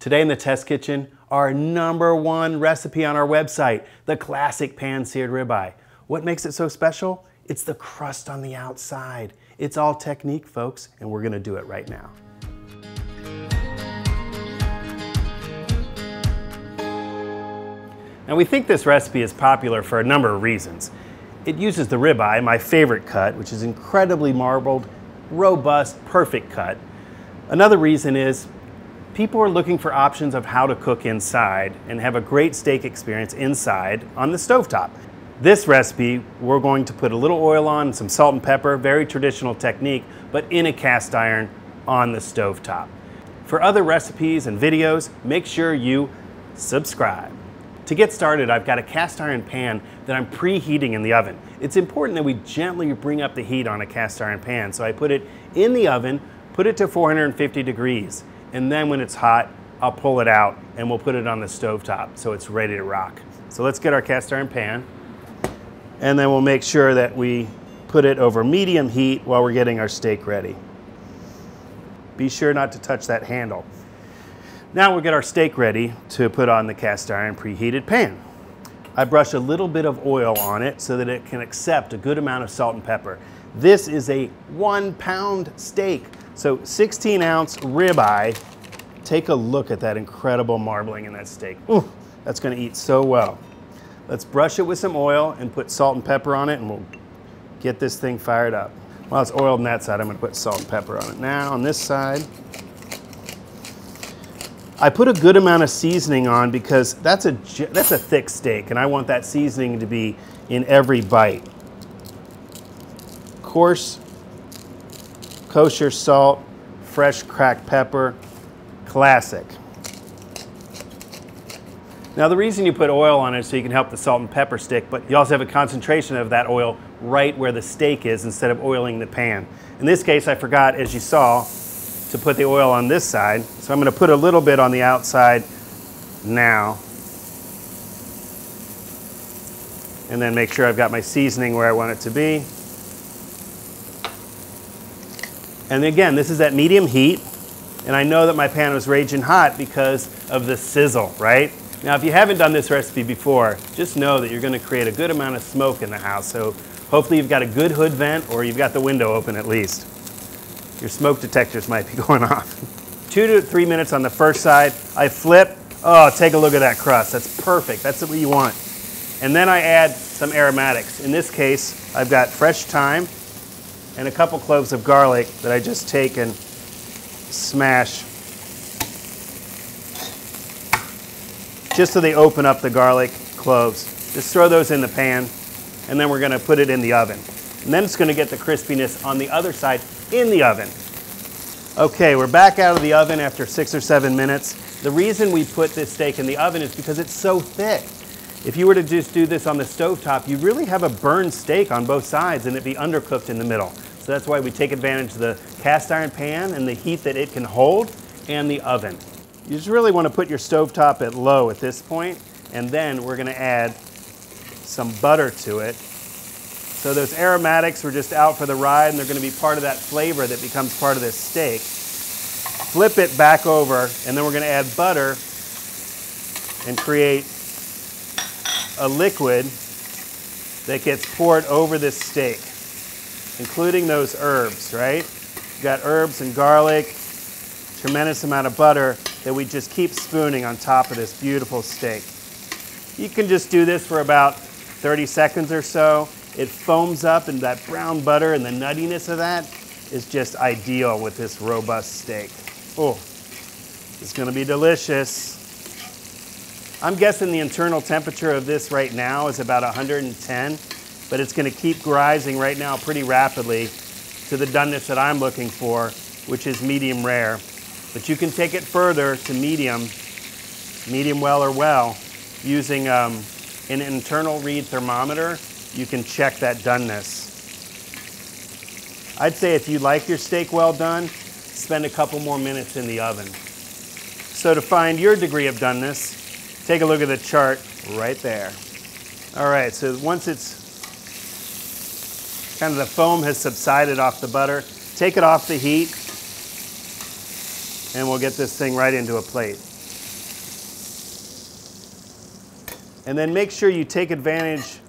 Today in the test kitchen, our #1 recipe on our website, the classic pan-seared ribeye. What makes it so special? It's the crust on the outside. It's all technique, folks, and we're gonna do it right now. Now we think this recipe is popular for a number of reasons. It uses the ribeye, my favorite cut, which is incredibly marbled, robust, perfect cut. Another reason is people are looking for options of how to cook inside and have a great steak experience inside on the stovetop. This recipe, we're going to put a little oil on, some salt and pepper, very traditional technique, but in a cast iron on the stovetop. For other recipes and videos, make sure you subscribe. To get started, I've got a cast iron pan that I'm preheating in the oven. It's important that we gently bring up the heat on a cast iron pan, so I put it in the oven, put it to 450 degrees. And then when it's hot, I'll pull it out and we'll put it on the stovetop so it's ready to rock. So let's get our cast iron pan, and then we'll make sure that we put it over medium heat while we're getting our steak ready. Be sure not to touch that handle. Now we'll get our steak ready to put on the cast iron preheated pan. I brush a little bit of oil on it so that it can accept a good amount of salt and pepper. This is a 1-pound steak. So 16-ounce ribeye. Take a look at that incredible marbling in that steak. Ooh, that's gonna eat so well. Let's brush it with some oil and put salt and pepper on it, and we'll get this thing fired up. While it's oiled on that side, I'm gonna put salt and pepper on it. Now on this side, I put a good amount of seasoning on because that's a thick steak, and I want that seasoning to be in every bite. Coarse, kosher salt, fresh cracked pepper, classic. Now the reason you put oil on it is so you can help the salt and pepper stick, but you also have a concentration of that oil right where the steak is instead of oiling the pan. In this case, I forgot, as you saw, to put the oil on this side. So I'm gonna put a little bit on the outside now. And then make sure I've got my seasoning where I want it to be. And again, this is at medium heat, and I know that my pan was raging hot because of the sizzle, right? Now, if you haven't done this recipe before, just know that you're gonna create a good amount of smoke in the house, so hopefully you've got a good hood vent, or you've got the window open at least. Your smoke detectors might be going off. 2 to 3 minutes on the first side. I flip, oh, take a look at that crust. That's perfect, that's what you want. And then I add some aromatics. In this case, I've got fresh thyme, and a couple cloves of garlic that I just take and smash just so they open up the garlic cloves. Just throw those in the pan, and then we're gonna put it in the oven. And then it's gonna get the crispiness on the other side in the oven. Okay, we're back out of the oven after 6 or 7 minutes. The reason we put this steak in the oven is because it's so thick. If you were to just do this on the stovetop, you really have a burned steak on both sides and it'd be undercooked in the middle. So that's why we take advantage of the cast iron pan and the heat that it can hold, and the oven. You just really want to put your stovetop at low at this point, and then we're going to add some butter to it. So those aromatics were just out for the ride, and they're going to be part of that flavor that becomes part of this steak. Flip it back over, and then we're going to add butter and create a liquid that gets poured over this steak, including those herbs, right? You've got herbs and garlic, tremendous amount of butter that we just keep spooning on top of this beautiful steak. You can just do this for about 30 seconds or so. It foams up, and that brown butter and the nuttiness of that is just ideal with this robust steak. Oh, it's gonna be delicious. I'm guessing the internal temperature of this right now is about 110, but it's gonna keep rising right now pretty rapidly to the doneness that I'm looking for, which is medium rare. But you can take it further to medium well or well, using an internal read thermometer. You can check that doneness. I'd say if you like your steak well done, spend a couple more minutes in the oven. So to find your degree of doneness, take a look at the chart right there. All right, so once it's kind of the foam has subsided off the butter, take it off the heat, and we'll get this thing right into a plate. And then make sure you take advantage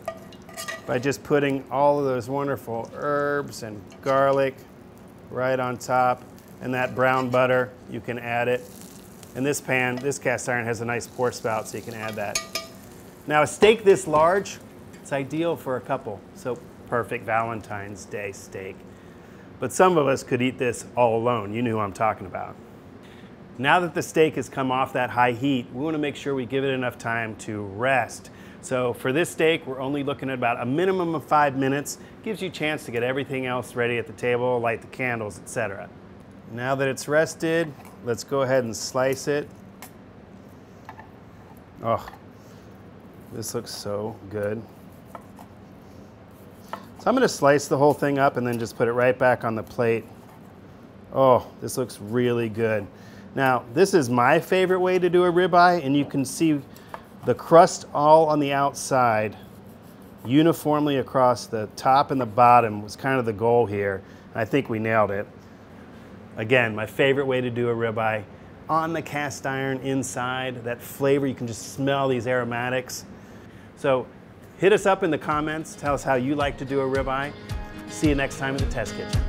by just putting all of those wonderful herbs and garlic right on top. And that brown butter, you can add it. And this pan, this cast iron has a nice pour spout, so you can add that. Now a steak this large, it's ideal for a couple. So perfect Valentine's Day steak. But some of us could eat this all alone. You know who I'm talking about. Now that the steak has come off that high heat, we want to make sure we give it enough time to rest. So for this steak, we're only looking at about a minimum of 5 minutes. Gives you a chance to get everything else ready at the table, light the candles, etc. Now that it's rested, let's go ahead and slice it. Oh, this looks so good. So I'm going to slice the whole thing up and then just put it right back on the plate. Oh, this looks really good. Now, this is my favorite way to do a ribeye, and you can see the crust all on the outside uniformly across the top and the bottom was kind of the goal here. I think we nailed it. Again, my favorite way to do a ribeye, on the cast iron inside, that flavor, you can just smell these aromatics. So hit us up in the comments, tell us how you like to do a ribeye. See you next time in the test kitchen.